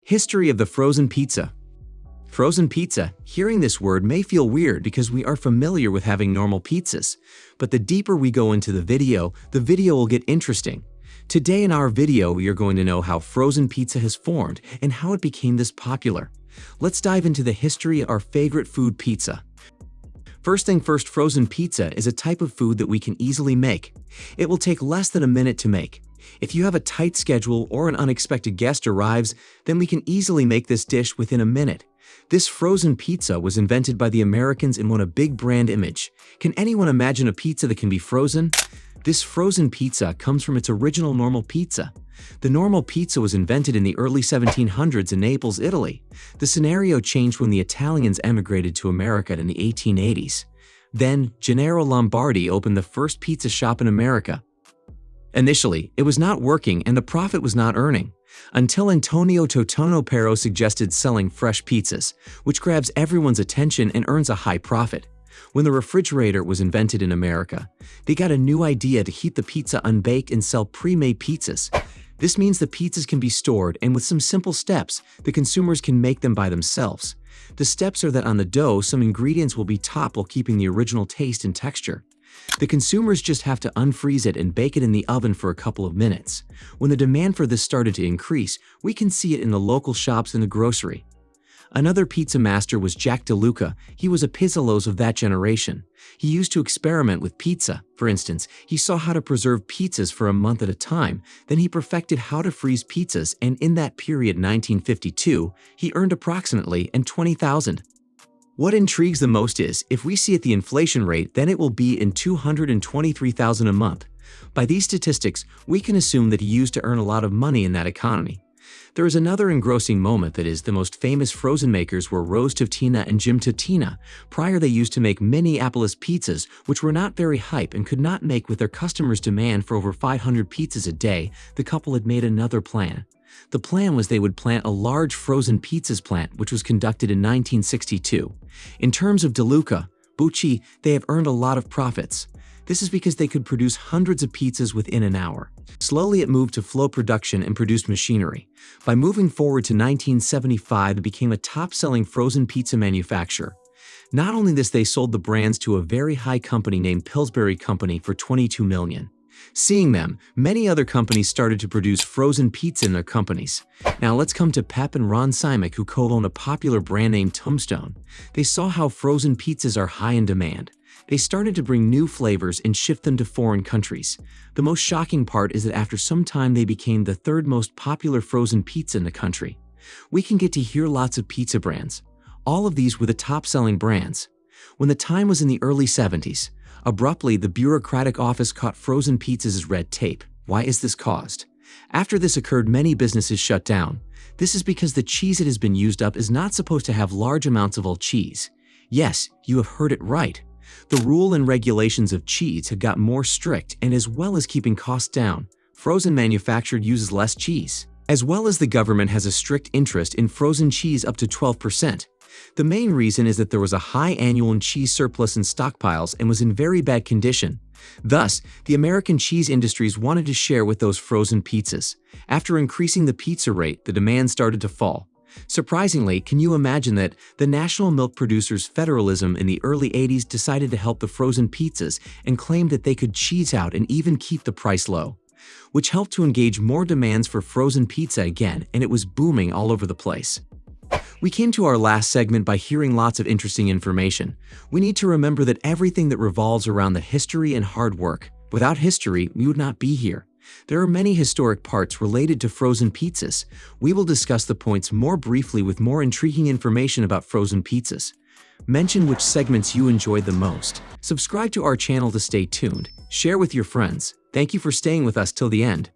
History of the frozen pizza. Frozen pizza, hearing this word may feel weird because we are familiar with having normal pizzas. But the deeper we go into the video will get interesting. Today in our video, we are going to know how frozen pizza has formed and how it became this popular. Let's dive into the history of our favorite food, pizza. First thing first, frozen pizza is a type of food that we can easily make. It will take less than a minute to make. If you have a tight schedule or an unexpected guest arrives, then we can easily make this dish within a minute. This frozen pizza was invented by the Americans and won a big brand image. Can anyone imagine a pizza that can be frozen? This frozen pizza comes from its original normal pizza. The normal pizza was invented in the early 1700s in Naples, Italy. The scenario changed when the Italians emigrated to America in the 1880s. Then, Gennaro Lombardi opened the first pizza shop in America. Initially, it was not working and the profit was not earning, until Antonio Totono Pero suggested selling fresh pizzas, which grabs everyone's attention and earns a high profit. When the refrigerator was invented in America, they got a new idea to heat the pizza unbaked and sell pre-made pizzas. This means the pizzas can be stored, and with some simple steps, the consumers can make them by themselves. The steps are that on the dough, some ingredients will be topped while keeping the original taste and texture. The consumers just have to unfreeze it and bake it in the oven for a couple of minutes. When the demand for this started to increase, we can see it in the local shops and the grocery. Another pizza master was Jack DeLuca. He was a pizzalos of that generation. He used to experiment with pizza. For instance, he saw how to preserve pizzas for a month at a time. Then he perfected how to freeze pizzas, and in that period, 1952, he earned approximately $20,000. What intrigues the most is, if we see at the inflation rate, then it will be in $223,000 a month. By these statistics, we can assume that he used to earn a lot of money in that economy. There is another engrossing moment that is, the most famous frozen makers were Rose Tutina and Jim Tutina. Prior they used to make Minneapolis pizzas, which were not very hype and could not make with their customers' demand for over 500 pizzas a day. The couple had made another plan. The plan was they would plant a large frozen pizzas plant, which was conducted in 1962. In terms of DeLuca, Bucci, they have earned a lot of profits. This is because they could produce hundreds of pizzas within an hour. Slowly it moved to flow production and produced machinery. By moving forward to 1975, it became a top-selling frozen pizza manufacturer. Not only this, they sold the brands to a very high company named Pillsbury Company for $22 million. Seeing them, many other companies started to produce frozen pizza in their companies. Now let's come to Pep and Ron Simek, who co-own a popular brand named Tombstone. They saw how frozen pizzas are high in demand. They started to bring new flavors and ship them to foreign countries. The most shocking part is that after some time they became the third most popular frozen pizza in the country. We can get to hear lots of pizza brands. All of these were the top-selling brands. When the time was in the early 70s, abruptly the bureaucratic office caught frozen pizzas as red tape. Why is this caused? After this occurred, many businesses shut down. This is because the cheese that has been used up is not supposed to have large amounts of old cheese. Yes, you have heard it right. The rule and regulations of cheese have got more strict, and as well as keeping costs down, frozen manufactured uses less cheese. As well as the government has a strict interest in frozen cheese up to 12%. The main reason is that there was a high annual cheese surplus in stockpiles and was in very bad condition. Thus, the American cheese industries wanted to share with those frozen pizzas. After increasing the pizza rate, the demand started to fall. Surprisingly, can you imagine that the National Milk Producers Federalism in the early 80s decided to help the frozen pizzas and claimed that they could cheese out and even keep the price low, which helped to engage more demands for frozen pizza again, and it was booming all over the place. We came to our last segment by hearing lots of interesting information. We need to remember that everything that revolves around the history and hard work. Without history, we would not be here. There are many historic parts related to frozen pizzas. We will discuss the points more briefly with more intriguing information about frozen pizzas. Mention which segments you enjoyed the most. Subscribe to our channel to stay tuned. Share with your friends. Thank you for staying with us till the end.